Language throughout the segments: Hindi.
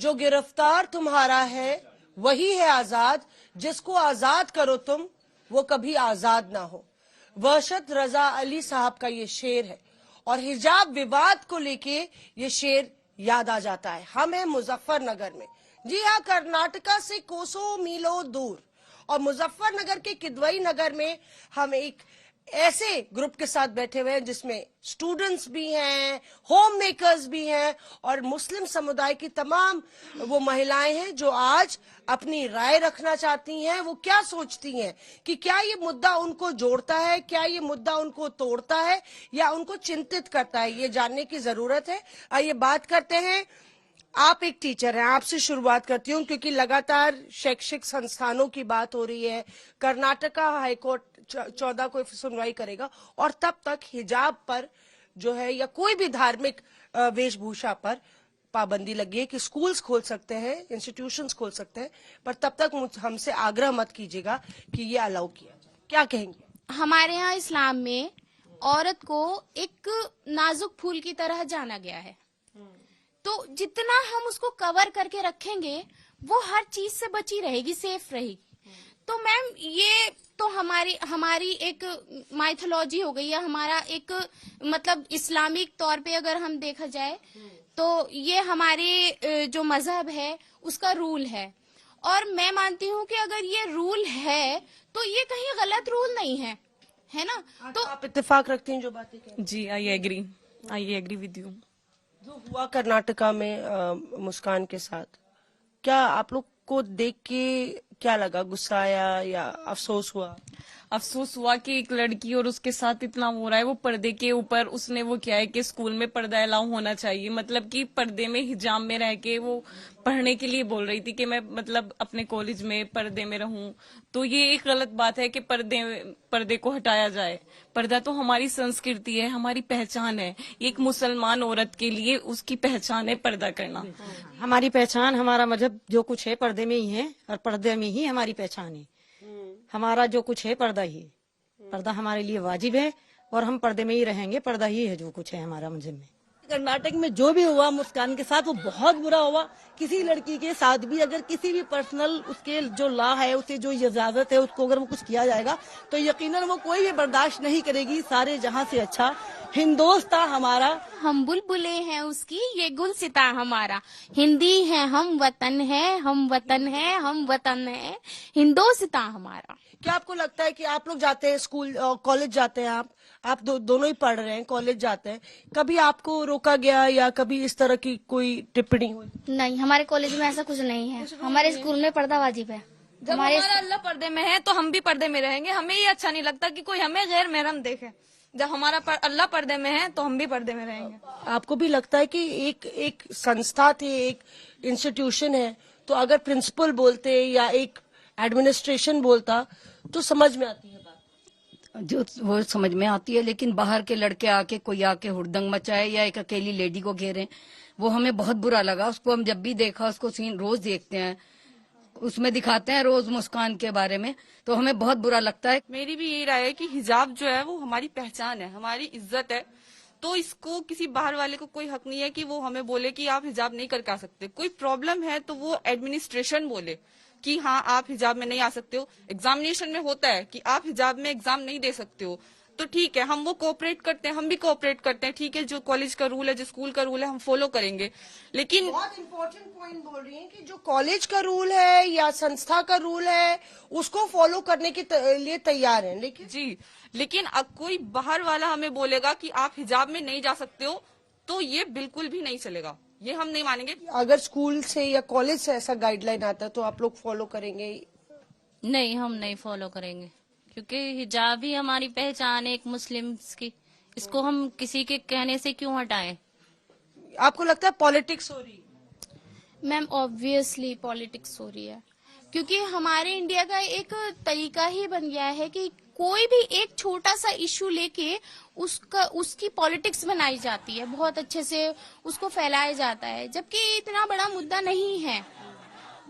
जो गिरफ्तार तुम्हारा है वही है आजाद, जिसको आजाद करो तुम वो कभी आजाद ना हो। वर्शद रजा अली साहब का ये शेर है और हिजाब विवाद को लेके ये शेर याद आ जाता है। हम हैं मुजफ्फरनगर में, जी हाँ, कर्नाटका से कोसों मीलों दूर, और मुजफ्फरनगर के किदवई नगर में हम एक ऐसे ग्रुप के साथ बैठे हुए हैं जिसमें स्टूडेंट्स भी हैं, होम मेकर्स भी हैं और मुस्लिम समुदाय की तमाम वो महिलाएं हैं जो आज अपनी राय रखना चाहती हैं। वो क्या सोचती हैं कि क्या ये मुद्दा उनको जोड़ता है, क्या ये मुद्दा उनको तोड़ता है या उनको चिंतित करता है, ये जानने की जरूरत है। आइए बात करते हैं। आप एक टीचर हैं, आपसे शुरुआत करती हूँ क्योंकि लगातार शैक्षिक संस्थानों की बात हो रही है। कर्नाटका हाईकोर्ट 14 को सुनवाई करेगा और तब तक हिजाब पर जो है या कोई भी धार्मिक वेशभूषा पर पाबंदी लगी है कि स्कूल्स खोल सकते हैं, इंस्टीट्यूशंस खोल सकते हैं, पर तब तक हमसे आग्रह मत कीजिएगा कि ये अलाउ किया जाए। क्या कहेंगे? हमारे यहाँ इस्लाम में औरत को एक नाजुक फूल की तरह जाना गया है, तो जितना हम उसको कवर करके रखेंगे वो हर चीज से बची रहेगी, सेफ रहेगी। तो मैम ये तो हमारी एक माइथोलॉजी हो गई है, हमारा एक मतलब इस्लामिक तौर पे अगर हम देखा जाए तो ये हमारे जो मजहब है उसका रूल है। और मैं मानती हूँ कि अगर ये रूल है तो ये कहीं गलत रूल नहीं है ना। तो आप इत्तेफाक रखती हैं जो बातें कह रही हैं? जी, आई एग्री विद यू। जो हुआ कर्नाटका में मुस्कान के साथ, क्या आप लोग को देख के क्या लगा? गुस्सा आया या अफसोस हुआ? अफसोस हुआ कि एक लड़की और उसके साथ इतना हो रहा है। वो पर्दे के ऊपर उसने वो किया है कि स्कूल में पर्दा अलाउ होना चाहिए, मतलब कि पर्दे में हिजाब में रह के वो पढ़ने के लिए बोल रही थी कि मैं मतलब अपने कॉलेज में पर्दे में रहूं। तो ये एक गलत बात है कि पर्दे को हटाया जाए। पर्दा तो हमारी संस्कृति है, हमारी पहचान है। एक मुसलमान औरत के लिए उसकी पहचान है पर्दा करना। हमारी पहचान, हमारा मजहब जो कुछ है पर्दे में ही है और पर्दे में ही हमारी पहचान है। हमारा जो कुछ है पर्दा ही है। पर्दा हमारे लिए वाजिब है और हम पर्दे में ही रहेंगे। पर्दा ही है जो कुछ है हमारा मजहब में। कर्नाटक में जो भी हुआ मुस्कान के साथ वो बहुत बुरा हुआ। किसी लड़की के साथ भी अगर किसी भी पर्सनल उसके जो लॉ है, उसे जो इजाजत है, उसको अगर वो कुछ किया जाएगा तो यकीनन वो कोई भी बर्दाश्त नहीं करेगी। सारे जहां से अच्छा हिंदोस्तान हमारा, हम बुलबुले हैं उसकी, ये गुलसिता हमारा। हिंदी है हम वतन है, हम वतन है, हम वतन है, हिंदोस्ता हमारा। क्या आपको लगता है कि आप लोग जाते हैं स्कूल, कॉलेज जाते हैं, आप दोनों ही पढ़ रहे हैं, कॉलेज जाते हैं, कभी आपको रोका गया या कभी इस तरह की कोई टिप्पणी हुई? नहीं, हमारे कॉलेज में ऐसा कुछ नहीं है। हमारे स्कूल में पर्दा वाजिब है। जब हमारा अल्लाह पर्दे में है तो हम भी पर्दे में रहेंगे। हमें ये अच्छा नहीं लगता कि कोई हमें गैर महरम देखे। जब हमारा अल्लाह पर्दे में है तो हम भी पर्दे में रहेंगे। आपको भी लगता है कि एक संस्था थी, एक इंस्टीट्यूशन है, तो अगर प्रिंसिपल बोलते या एक एडमिनिस्ट्रेशन बोलता तो समझ में आती है बात? जो वो समझ में आती है, लेकिन बाहर के लड़के आके कोई आके हुड़दंग मचाए या एक अकेली लेडी को घेरे, वो हमें बहुत बुरा लगा। उसको हम जब भी देखा, उसको सीन रोज देखते हैं, उसमें दिखाते हैं रोज मुस्कान के बारे में, तो हमें बहुत बुरा लगता है। मेरी भी यही राय है कि हिजाब जो है वो हमारी पहचान है, हमारी इज्जत है। तो इसको किसी बाहर वाले को कोई हक नहीं है कि वो हमें बोले कि आप हिजाब नहीं करके आ सकते। कोई प्रॉब्लम है तो वो एडमिनिस्ट्रेशन बोले कि हाँ आप हिजाब में नहीं आ सकते हो। एग्जामिनेशन में होता है कि आप हिजाब में एग्जाम नहीं दे सकते हो, तो ठीक है, हम वो कोऑपरेट करते हैं, हम भी कोऑपरेट करते हैं। ठीक है, जो कॉलेज का रूल है, जो स्कूल का रूल है, हम फॉलो करेंगे। लेकिन बहुत इंपॉर्टेंट पॉइंट बोल रही हैं कि जो कॉलेज का रूल है या संस्था का रूल है उसको फॉलो करने के लिए तैयार हैं, लेकिन अब कोई बाहर वाला हमें बोलेगा कि आप हिजाब में नहीं जा सकते हो, तो ये बिल्कुल भी नहीं चलेगा, ये हम नहीं मानेंगे। अगर स्कूल से या कॉलेज से ऐसा गाइडलाइन आता है तो आप लोग फॉलो करेंगे? नहीं, हम नहीं फॉलो करेंगे, क्योंकि हिजाब ही हमारी पहचान है एक मुस्लिम्स की। इसको हम किसी के कहने से क्यों हटाएं? आपको लगता है पॉलिटिक्स हो रही है? मैम ऑब्वियसली पॉलिटिक्स हो रही है, क्योंकि हमारे इंडिया का एक तरीका ही बन गया है कि कोई भी एक छोटा सा इशू लेके उसकी पॉलिटिक्स बनाई जाती है, बहुत अच्छे से उसको फैलाया जाता है, जबकि इतना बड़ा मुद्दा नहीं है।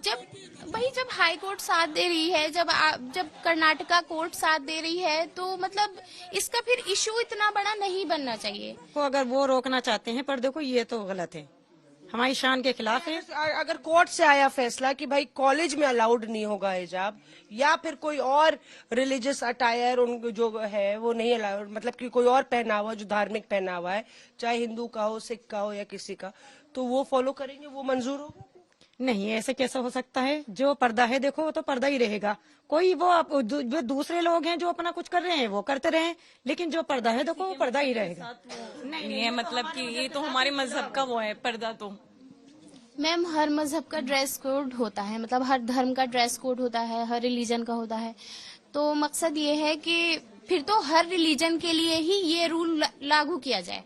जब हाई कोर्ट साथ दे रही है, जब कर्नाटका कोर्ट साथ दे रही है, तो मतलब इसका फिर इशू इतना बड़ा नहीं बनना चाहिए। को अगर वो रोकना चाहते हैं पर्दे को, ये तो गलत है। हमारी शान के खिलाफ है। अगर कोर्ट से आया फैसला कि भाई कॉलेज में अलाउड नहीं होगा हिजाब, या फिर कोई और रिलीजियस अटायर उन जो है वो नहीं अलाउड, मतलब कि कोई और पहनावा जो धार्मिक पहनावा है, चाहे हिंदू का हो, सिख का हो या किसी का, तो वो फॉलो करेंगे, वो मंजूर होगा? नहीं, ऐसे कैसा हो सकता है? जो पर्दा है देखो वो तो पर्दा ही रहेगा। कोई वो जो दूसरे लोग हैं जो अपना कुछ कर रहे हैं वो करते रहे, लेकिन जो पर्दा है देखो वो पर्दा ही रहेगा। नहीं है, मतलब कि ये तो हमारे मजहब का वो है पर्दा। तो मैम हर मजहब का ड्रेस कोड होता है, मतलब हर धर्म का ड्रेस कोड होता है, हर रिलीजन का होता है। तो मकसद ये है कि फिर तो हर रिलीजन के लिए ही ये रूल लागू किया जाए,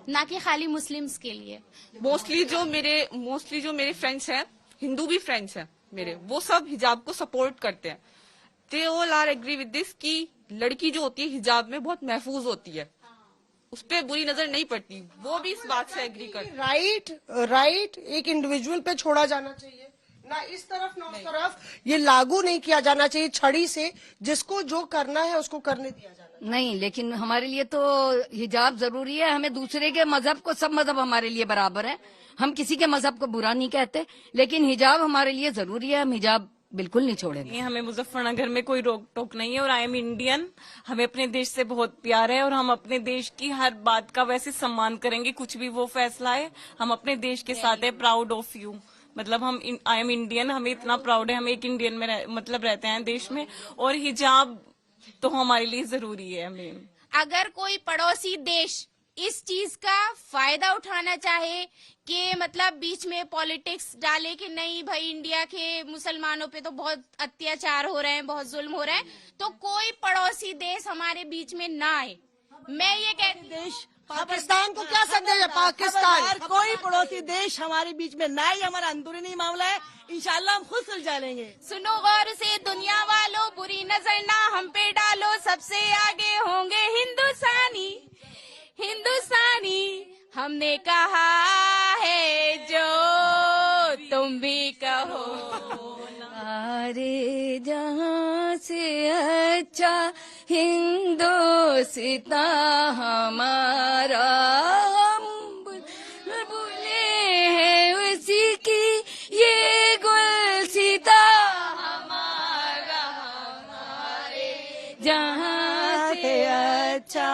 ना कि खाली मुस्लिम्स के लिए। मोस्टली जो मेरे फ्रेंड्स हैं, हिंदू भी फ्रेंड्स हैं मेरे, वो सब हिजाब को सपोर्ट करते हैं। They all are agree with this कि लड़की जो होती है हिजाब में बहुत महफूज होती है, उस पर बुरी नजर नहीं पड़ती, वो भी इस बात से एग्री करते हैं। राइट एक इंडिविजुअल पे छोड़ा जाना चाहिए, ना इस तरफ ना उस तरफ, ये लागू नहीं किया जाना चाहिए छड़ी से, जिसको जो करना है उसको करने दिया जाना। नहीं, लेकिन हमारे लिए तो हिजाब जरूरी है। हमें दूसरे के मजहब को, सब मजहब हमारे लिए बराबर है, हम किसी के मजहब को बुरा नहीं कहते, लेकिन हिजाब हमारे लिए जरूरी है। हम हिजाब बिल्कुल नहीं छोड़ेंगे। हमें मुजफ्फरनगर में कोई रोक टोक नहीं है, और आई एम इंडियन, हमें अपने देश से बहुत प्यार है, और हम अपने देश की हर बात का वैसे सम्मान करेंगे, कुछ भी वो फैसला है, हम अपने देश के साथ है। प्राउड ऑफ यू, मतलब हम आई एम इंडियन, हमें इतना प्राउड है, हम एक इंडियन में मतलब रहते हैं देश में, और हिजाब तो हमारे लिए जरूरी है। हमें अगर कोई पड़ोसी देश इस चीज का फायदा उठाना चाहे कि मतलब बीच में पॉलिटिक्स डाले कि नहीं भाई इंडिया के मुसलमानों पे तो बहुत अत्याचार हो रहे हैं, बहुत जुल्म हो रहे हैं, तो कोई पड़ोसी देश हमारे बीच में ना आए। मैं ये कहती देश पाकिस्तान को क्या संदेश है? पाकिस्तान कोई पड़ोसी देश हमारे बीच में ना ही, हमारा अंदरूनी मामला है, इंशाल्लाह हम खुद सुलझा लेंगे। सुनो गौर से दुनिया वालों, बुरी नजर ना हम पे डालो, सबसे आगे होंगे हिंदुस्तानी, हमने कहा है जो तुम भी कहो। सारे जहां से अच्छा हिंदुस्तान हमारा, हम बुलबुले हैं उसी की ये गुलसिता हमारा, हमारे जहां से अच्छा